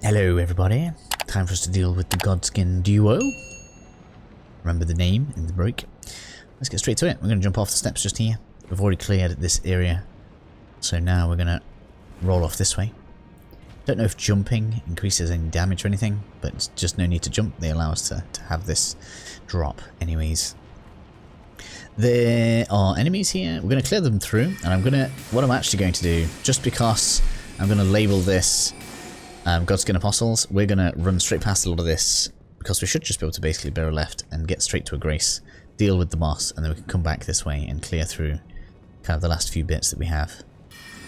Hello everybody, time for us to deal with the Godskin duo. Remember the name in the break. Let's get straight to it. We're going to jump off the steps just here. We've already cleared this area, so now we're going to roll off this way. Don't know if jumping increases any damage or anything, but it's just no need to jump. They allow us to have this drop anyways. There are enemies here. We're going to clear them through, and what I'm actually going to do, just because I'm going to label this Godskin Apostles, we're going to run straight past a lot of this, because we should just be able to basically barrel left and get straight to a grace, deal with the boss, and then we can come back this way and clear through kind of the last few bits that we have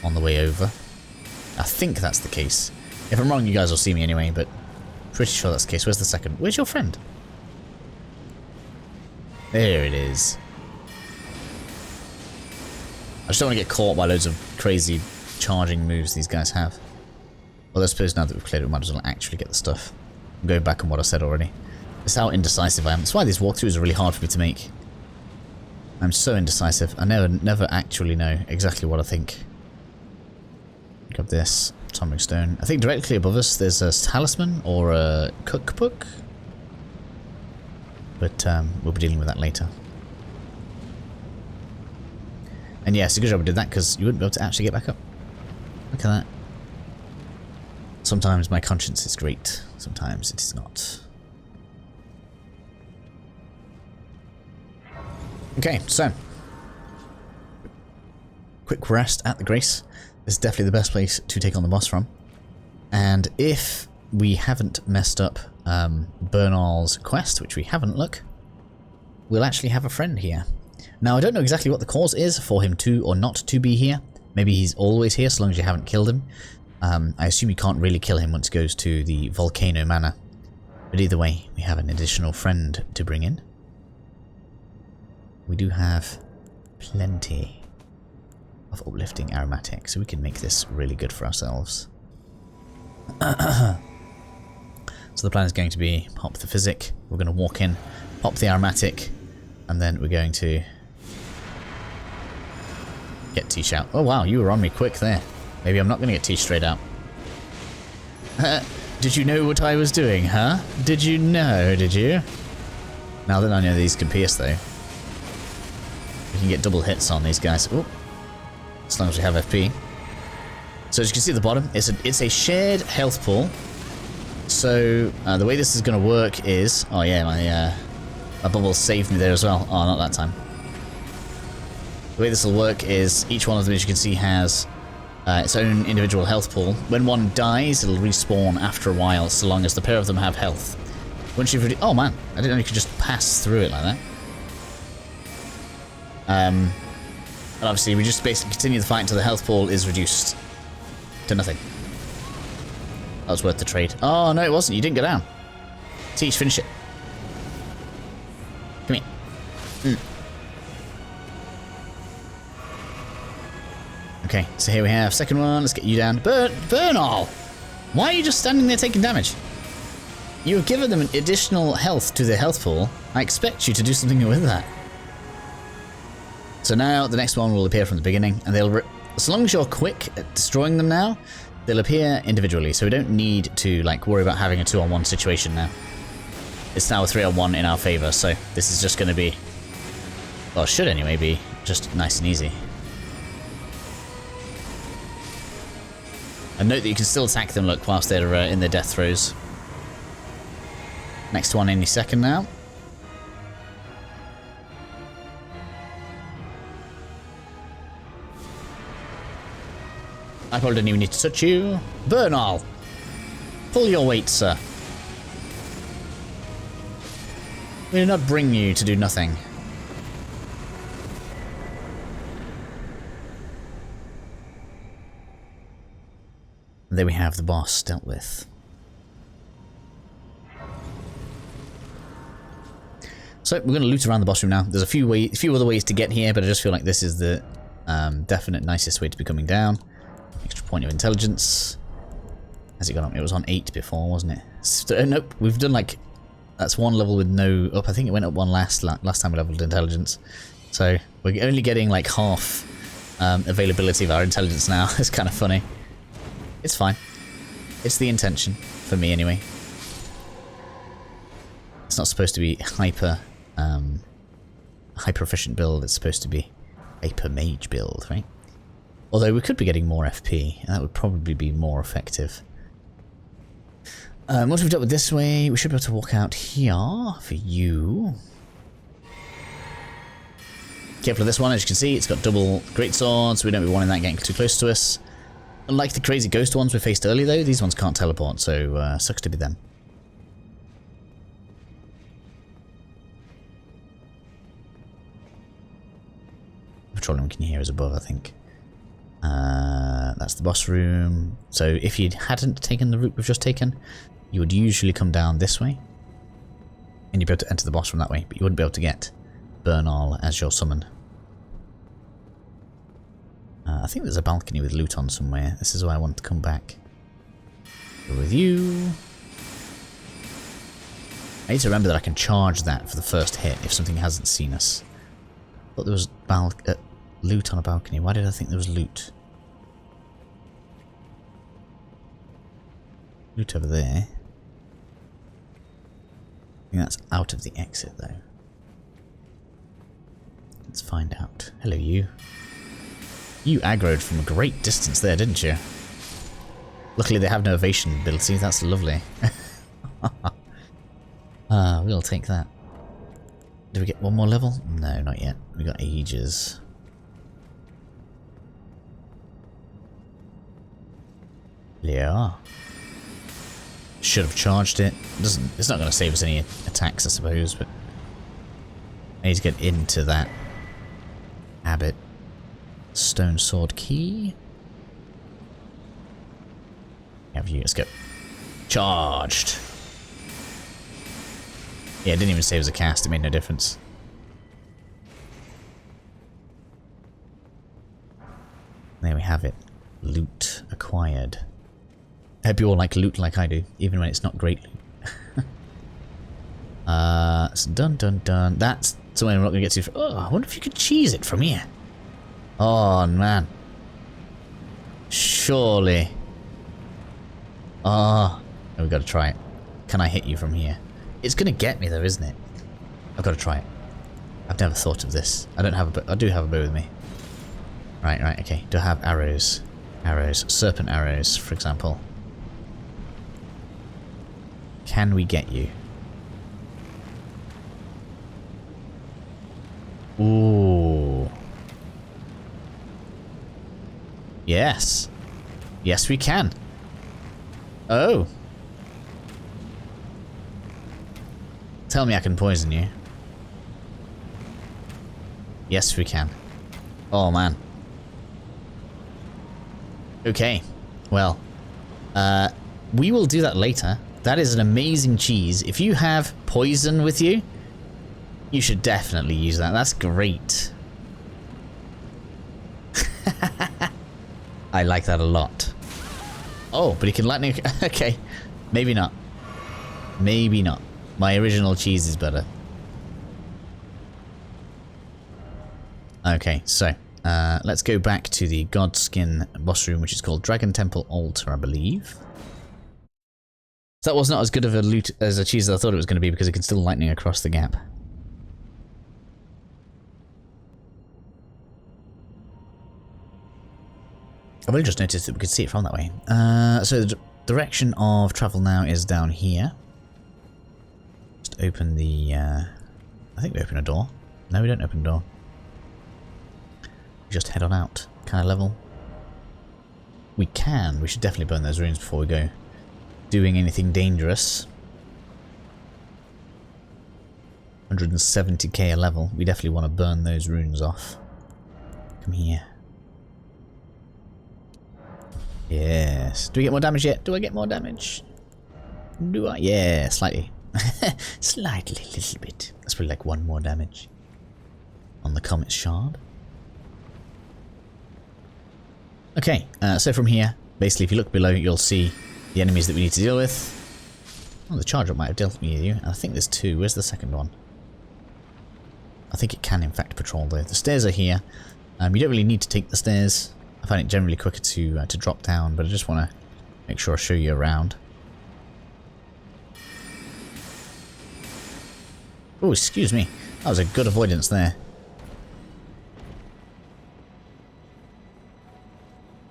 on the way over. I think that's the case. If I'm wrong, you guys will see me anyway, but pretty sure that's the case. Where's the second? Where's your friend? There it is. I just don't want to get caught by loads of crazy charging moves these guys have. Well, I suppose now that we've cleared it, we might as well actually get the stuff. I'm going back on what I said already. It's how indecisive I am. That's why these walkthroughs are really hard for me to make. I'm so indecisive. I never actually know exactly what I think. Grab this atomic stone. I think directly above us there's a talisman or a cookbook. But we'll be dealing with that later. And yeah, it's a good job we did that, because you wouldn't be able to actually get back up. Look at that. Sometimes my conscience is great, sometimes it is not. Okay, so quick rest at the Grace. This is definitely the best place to take on the boss from. And if we haven't messed up Bernal's quest, which we haven't, look, we'll actually have a friend here. Now, I don't know exactly what the cause is for him to or not to be here. Maybe he's always here so long as you haven't killed him. I assume you can't really kill him once he goes to the Volcano Manor. But either way, we have an additional friend to bring in. We do have plenty of uplifting aromatic, so we can make this really good for ourselves. So the plan is going to be pop the physic, we're going to walk in, pop the aromatic, and then we're going to get Tish out. Oh wow, you were on me quick there. Maybe I'm not going to get Tish straight out. Did you know what I was doing, huh? Did you know, did you? Now that I know these can pierce though, we can get double hits on these guys. Ooh. As long as we have FP. So as you can see at the bottom, it's a shared health pool. So the way this is going to work is... Oh yeah, my bubble saved me there as well. Oh, not that time. The way this will work is each one of them, as you can see, has its own individual health pool. When one dies, it'll respawn after a while, so long as the pair of them have health. Once you've... Oh man, I didn't know you could just pass through it like that. And obviously, we just basically continue the fight until the health pool is reduced to nothing. That was worth the trade. Oh, no, it wasn't. You didn't go down. Teach, finish it. Come here. Okay, so here we have second one. Let's get you down. Bernal! Why are you just standing there taking damage? You have given them an additional health to their health pool. I expect you to do something with that. So now the next one will appear from the beginning, and they'll... As long as you're quick at destroying them now, they'll appear individually, so we don't need to like worry about having a 2-on-1 situation now. It's now a 3-on-1 in our favour, so this is just going to be... Well, it should anyway be just nice and easy. And note that you can still attack them, look, whilst they're in their death throes. Next one any second now. I probably don't even need to touch you. Bernal! Pull your weight, sir. We did not bring you to do nothing. There we have the boss dealt with. So we're going to loot around the boss room now. There's a few other ways to get here, but I just feel like this is the definite nicest way to be coming down. Extra point of intelligence. Has it gone up? It was on 8 before, wasn't it? So, nope, we've done like... That's one level with no up. I think it went up one last time we leveled intelligence. So we're only getting like half availability of our intelligence now. It's kind of funny. It's fine. It's the intention, for me anyway. It's not supposed to be hyper efficient build, it's supposed to be hyper mage build, right? Although we could be getting more FP, and that would probably be more effective. Once we've dealt with this way, we should be able to walk out here for you. Careful of this one, as you can see, it's got double great swords, so we don't be wanting that getting too close to us. Unlike the crazy ghost ones we faced earlier though, these ones can't teleport, so sucks to be them. Patrolling we can hear is above, I think. That's the boss room. So if you hadn't taken the route we've just taken, you would usually come down this way. And you'd be able to enter the boss from that way, but you wouldn't be able to get Bernal as your summon. I think there's a balcony with loot on somewhere. This is why I want to come back. Go with you. I need to remember that I can charge that for the first hit if something hasn't seen us. I thought there was loot on a balcony. Why did I think there was loot? Loot over there. I think that's out of the exit though. Let's find out. Hello you. You aggroed from a great distance there, didn't you? Luckily they have no evasion ability, that's lovely. We'll take that. Did we get one more level? No, not yet. We got ages. Yeah. Should have charged it. It's not going to save us any attacks, I suppose, but I need to get into that habit. Stone sword key. Have you? Let's go. Charged. Yeah, it didn't even save as a cast. It made no difference. There we have it. Loot acquired. I hope you all like loot like I do, even when it's not great loot. So dun dun dun. That's somewhere I'm not going to get to. Oh, I wonder if you could cheese it from here. Oh, man. Surely. Oh, we've got to try it. Can I hit you from here? It's going to get me though, isn't it? I've got to try it. I've never thought of this. I don't have a bow. I do have a bow with me. Right, okay. Do I have arrows? Arrows. Serpent arrows, for example. Can we get you? Ooh. Yes. Yes, we can. Oh. Tell me I can poison you. Yes, we can. Oh, man. Okay. Well. We will do that later. That is an amazing cheese. If you have poison with you, you should definitely use that. That's great. I like that a lot. Oh, but he can lightning... Okay. Maybe not. Maybe not. My original cheese is better. Okay, so... let's go back to the Godskin boss room, which is called Dragon Temple Altar, I believe. So that was not as good of a loot as a cheese as I thought it was going to be, because it can still lightning across the gap. I've only just noticed that we could see it from that way. So the direction of travel now is down here. Just open the... I think we open a door. No, we don't open a door. We just head on out. Kind of level. We can. We should definitely burn those runes before we go doing anything dangerous. 170k a level. We definitely want to burn those runes off. Come here. Yes. Do we get more damage yet? Do I get more damage? Do I? Yeah, slightly. Slightly, a little bit. That's probably like one more damage. On the Comet Shard. Okay, so from here, basically if you look below, you'll see the enemies that we need to deal with. Oh, the charge up might have dealt with you. I think there's two. Where's the second one? I think it can in fact patrol though. The stairs are here. You don't really need to take the stairs. I find it generally quicker to drop down, but I just want to Make sure I show you around. Oh, excuse me. That was a good avoidance there.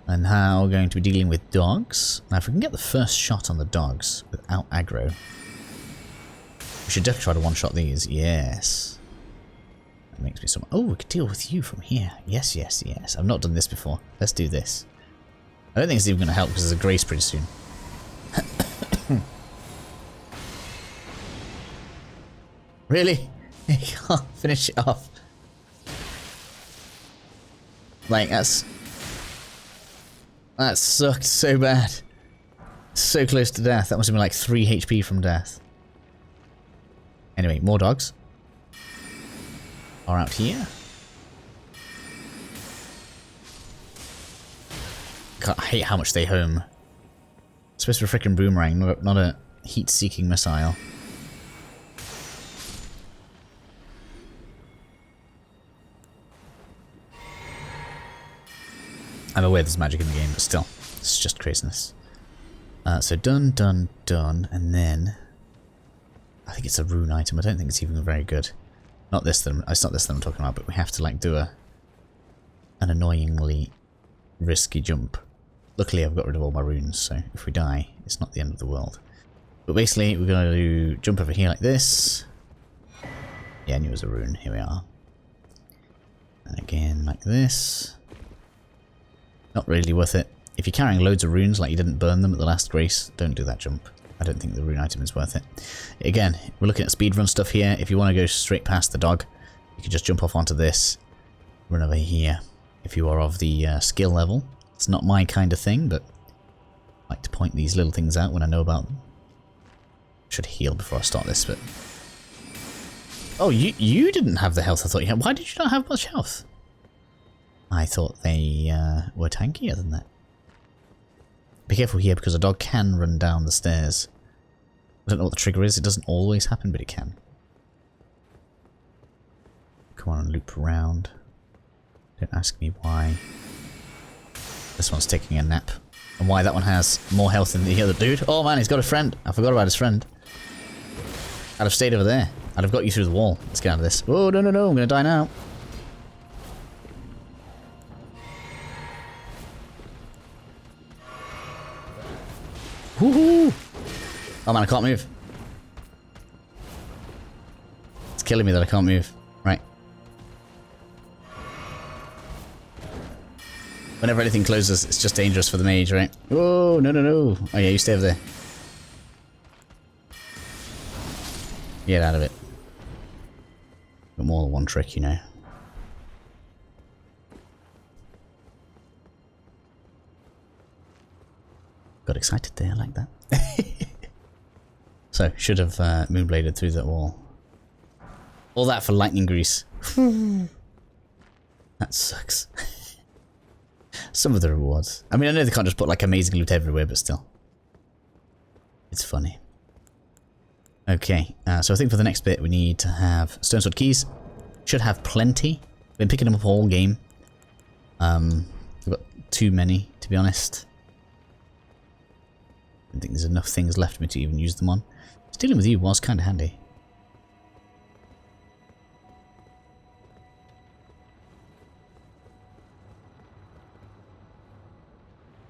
And now we're going to be dealing with dogs. Now if we can get the first shot on the dogs without aggro, we should definitely try to one-shot these. Yes. That makes me so... Oh, we could deal with you from here. Yes, yes, yes. I've not done this before. Let's do this. I don't think it's even going to help because there's a grace pretty soon. Really? You can't finish it off. Like, that sucked so bad. So close to death. That must have been like 3 HP from death. Anyway, more dogs are out here. God, I hate how much they home. It's supposed to be a freaking boomerang, not a heat-seeking missile. I'm aware there's magic in the game, but still, it's just craziness. So done, done, done, and then I think it's a rune item. I don't think it's even very good. Not this that it's not this that I'm talking about, but we have to like do an annoyingly risky jump. Luckily, I've got rid of all my runes, so if we die, it's not the end of the world. But basically, we're going to jump over here like this. Yeah, I knew it was a rune. Here we are. And again, like this. Not really worth it. If you're carrying loads of runes, like you didn't burn them at the last grace, don't do that jump. I don't think the rune item is worth it. Again, we're looking at speedrun stuff here. If you want to go straight past the dog, you can just jump off onto this, run over here. If you are of the skill level, it's not my kind of thing, but I like to point these little things out when I know about them. Should heal before I start this, but... Oh, you didn't have the health I thought you had. Why did you not have much health? I thought they were tankier than that. Be careful here because a dog can run down the stairs. I don't know what the trigger is. It doesn't always happen, but it can. Come on and loop around. Don't ask me why. This one's taking a nap. And why that one has more health than the other dude. Oh man, he's got a friend. I forgot about his friend. I'd have stayed over there. I'd have got you through the wall. Let's get out of this. Oh, no, no, no. I'm going to die now. Woohoo! Oh man, I can't move. It's killing me that I can't move. Right. Whenever anything closes, it's just dangerous for the mage, right? Oh, no, no, no. Oh yeah, you stay over there. Get out of it. Got more than one trick, you know. Got excited there, like that. So, should have moonbladed through that wall. All that for lightning grease. That sucks. Some of the rewards. I mean, I know they can't just put like amazing loot everywhere, but still. It's funny. Okay, so I think for the next bit we need to have stone sword keys. Should have plenty. Been picking them up all game. We've got too many, to be honest. I don't think there's enough things left for me to even use them on. Dealing with you was kind of handy.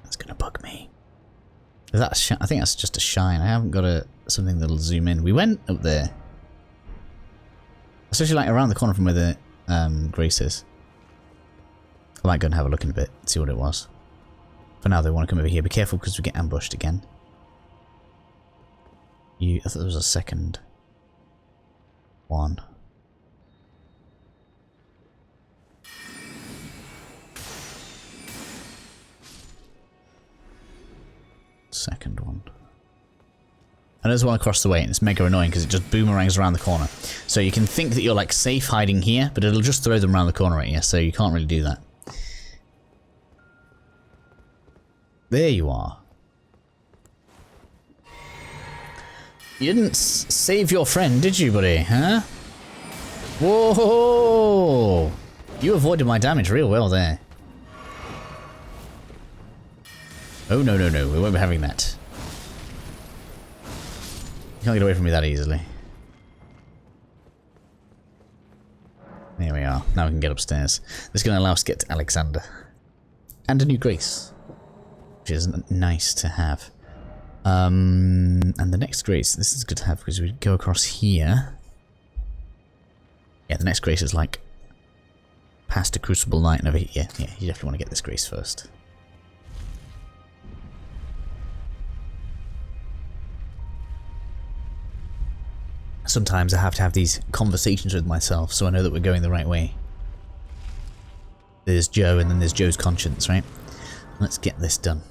That's gonna bug me. Is that I think that's just a shine. I haven't got something that'll zoom in. We went up there. Especially like around the corner from where the Grace is. I might go and have a look in a bit, see what it was. For now they want to come over here. Be careful because we get ambushed again. I thought there was a second one. Second one. And there's one across the way, and it's mega annoying because it just boomerangs around the corner. So you can think that you're like safe hiding here, but it'll just throw them around the corner at you, so you can't really do that. There you are. You didn't save your friend, did you, buddy? Huh? Whoa! You avoided my damage real well there. Oh, no, no, no. We won't be having that. You can't get away from me that easily. There we are. Now we can get upstairs. This is going to allow us to get to Alexander. And a new grace. Which is nice to have. And the next grace, this is good to have because we go across here. Yeah, the next grace is like past a Crucible Knight and over here. Yeah, you definitely want to get this grace first. Sometimes I have to have these conversations with myself so I know that we're going the right way. There's Joe and then there's Joe's conscience, right? Let's get this done.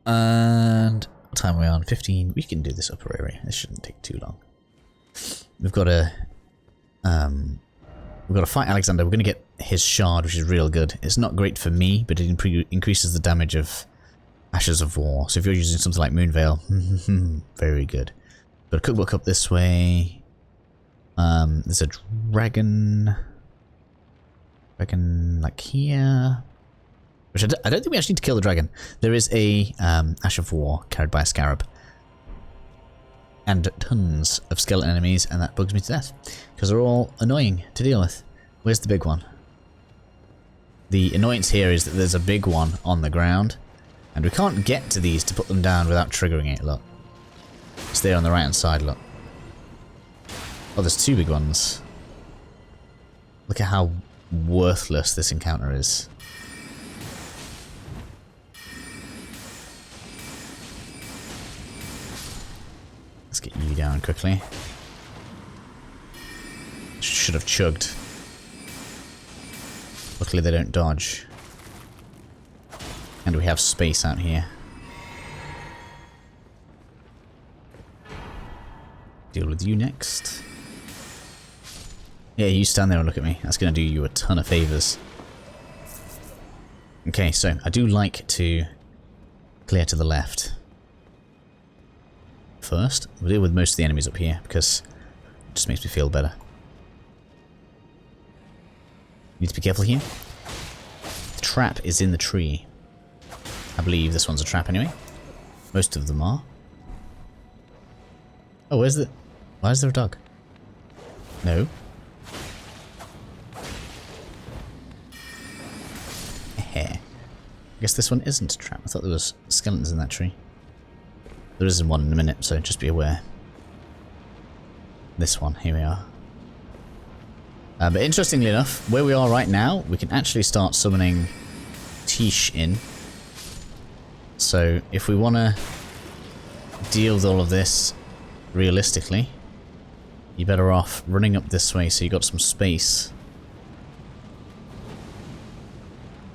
And what time are we on? 15. We can do this upper area. This shouldn't take too long. We've got to fight Alexander. We're going to get his shard, which is real good. It's not great for me, but it increases the damage of Ashes of War. So if you're using something like Moonveil, very good. Got a cookbook up this way. There's a dragon like here. Which I don't think we actually need to kill the dragon. There is a Ash of War carried by a scarab. And tons of skeleton enemies, and that bugs me to death. Because they're all annoying to deal with. Where's the big one? The annoyance here is that there's a big one on the ground. And we can't get to these to put them down without triggering it, look. It's there on the right hand side, look. Oh, there's two big ones. Look at how worthless this encounter is. Let's get you down quickly. Should have chugged. Luckily they don't dodge. And we have space out here. Deal with you next. Yeah, you stand there and look at me. That's going to do you a ton of favours. Okay, so I do like to clear to the left. First, we'll deal with most of the enemies up here because it just makes me feel better. Need to be careful here. The trap is in the tree. I believe this one's a trap anyway. Most of them are. Oh, where's the... Why is there a dog? No. I guess this one isn't a trap. I thought there was skeletons in that tree. There isn't one in a minute, so just be aware. This one, here we are. But interestingly enough, where we are right now, we can actually start summoning Tish in. So if we want to deal with all of this realistically, you're better off running up this way so you got some space.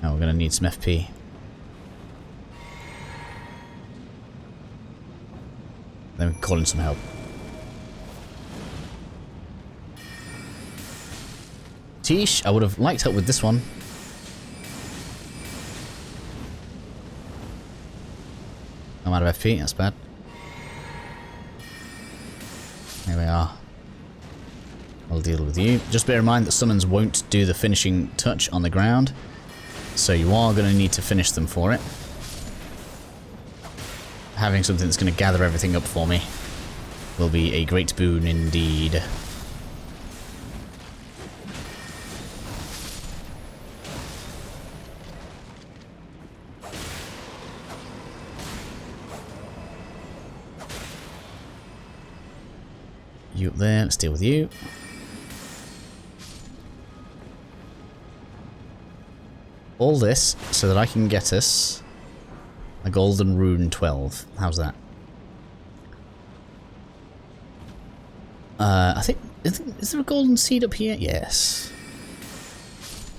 Now we're going to need some FP. Then we can call in some help. Tish, I would have liked help with this one. I'm out of FP, that's bad. Here we are. I'll deal with you. Just bear in mind that summons won't do the finishing touch on the ground. So you are going to need to finish them for it. Having something that's going to gather everything up for me will be a great boon indeed. You up there, let's deal with you. All this so that I can get us a golden rune 12. How's that? I think is there a golden seed up here? Yes.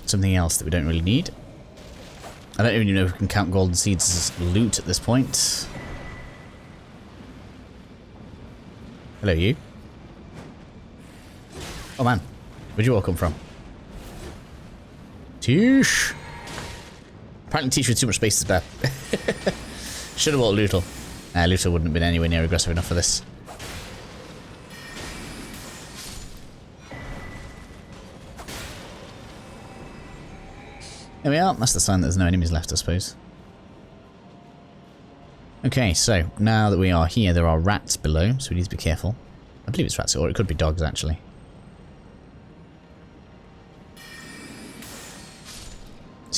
Something else that we don't really need. I don't even know if we can count golden seeds as loot at this point. Hello, you. Oh man, where'd you all come from? Tish! Apparently Tish with too much space is bad. Should have bought Lootle. Lootle wouldn't have been anywhere near aggressive enough for this. There we are, that's the sign that there's no enemies left, I suppose. Okay, so now that we are here, there are rats below, so we need to be careful. I believe it's rats, or it could be dogs, actually.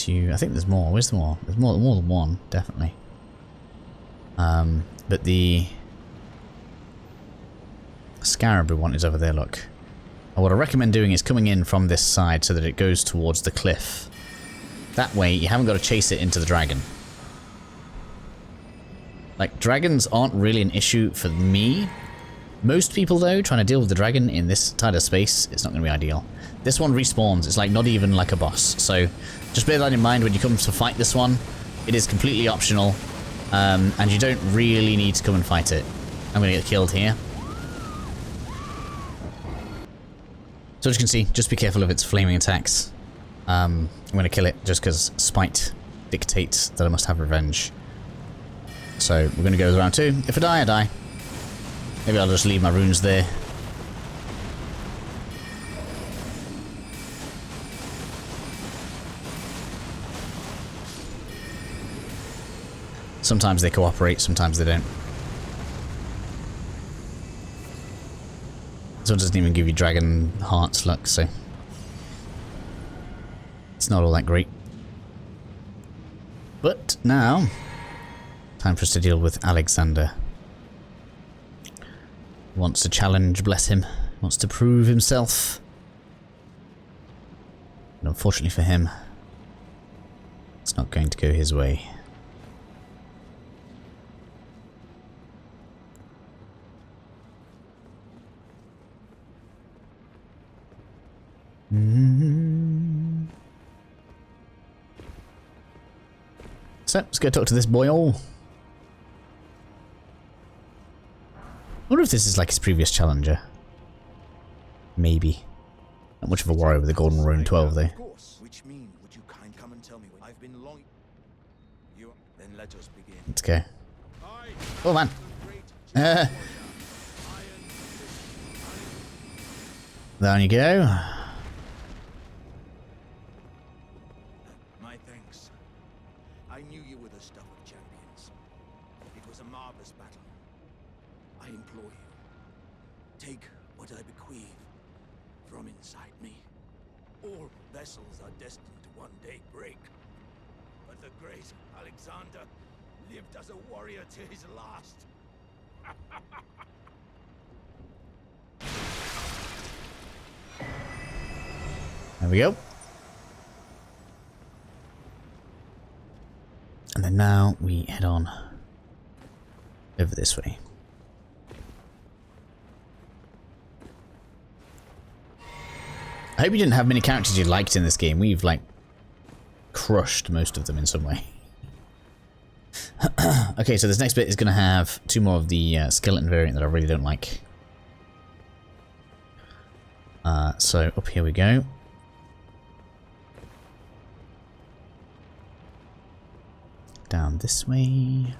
I think there's more. Where's the more? There's more than one, definitely. But the scarab one is over there, look. And what I recommend doing is coming in from this side so that it goes towards the cliff. That way, you haven't got to chase it into the dragon. Like, dragons aren't really an issue for me. Most people, though, trying to deal with the dragon in this tight of space, it's not going to be ideal. This one respawns. It's like not even like a boss. So just bear that in mind when you come to fight this one. It is completely optional. And you don't really need to come and fight it. I'm going to get killed here. So as you can see, just be careful of its flaming attacks. I'm going to kill it just because spite dictates that I must have revenge. So we're going to go with round 2. If I die, I die. Maybe I'll just leave my runes there. Sometimes they cooperate, sometimes they don't. This one doesn't even give you dragon hearts luck, so it's not all that great. But now, time for us to deal with Alexander. Wants to challenge, bless him. Wants to prove himself. And unfortunately for him, it's not going to go his way. So, let's go talk to this boy-o. I wonder if this is like his previous challenger. Maybe. Not much of a warrior with a golden rune 12 though. Which mean would you kind come and tell me when I've been long you then let us begin. Let's go. Oh man. Down you go. My thanks. I knew you were the stuff of champions. It was a marvelous battle. I implore you, take what I bequeath from inside me. All vessels are destined to one day break. But the great Alexander lived as a warrior to his last. There we go. And then now we head on over this way. I hope you didn't have many characters you liked in this game. We've, like, crushed most of them in some way. Okay, so this next bit is going to have 2 more of the skeleton variant that I really don't like. So up here we go. Down this way.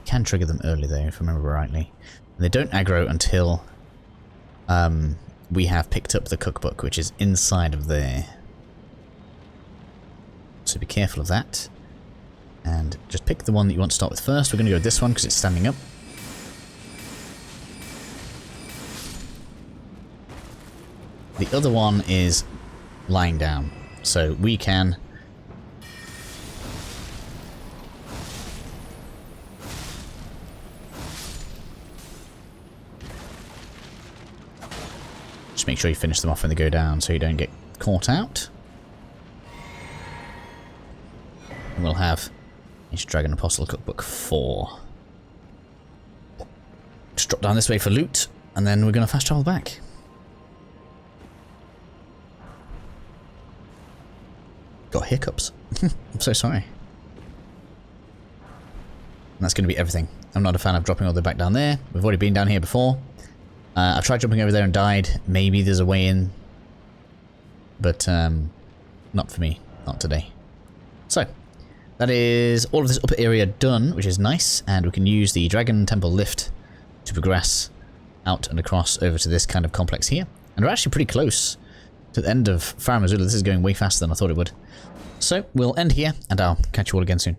Can trigger them early though, if I remember rightly. And they don't aggro until we have picked up the cookbook, which is inside of there. So be careful of that. And just pick the one that you want to start with first. We're going to go with this one because it's standing up. The other one is lying down. So we can just make sure you finish them off when they go down so you don't get caught out. And we'll have Ancient Dragon Apostle Cookbook 4. Just drop down this way for loot, and then we're going to fast travel back. Got hiccups. I'm so sorry. And that's going to be everything. I'm not a fan of dropping all the way back down there. We've already been down here before. I've tried jumping over there and died. Maybe there's a way in. But not for me. Not today. So, that is all of this upper area done, which is nice. And we can use the Dragon Temple lift to progress out and across over to this kind of complex here. And we're actually pretty close to the end of Farum Azula. This is going way faster than I thought it would. So, we'll end here, and I'll catch you all again soon.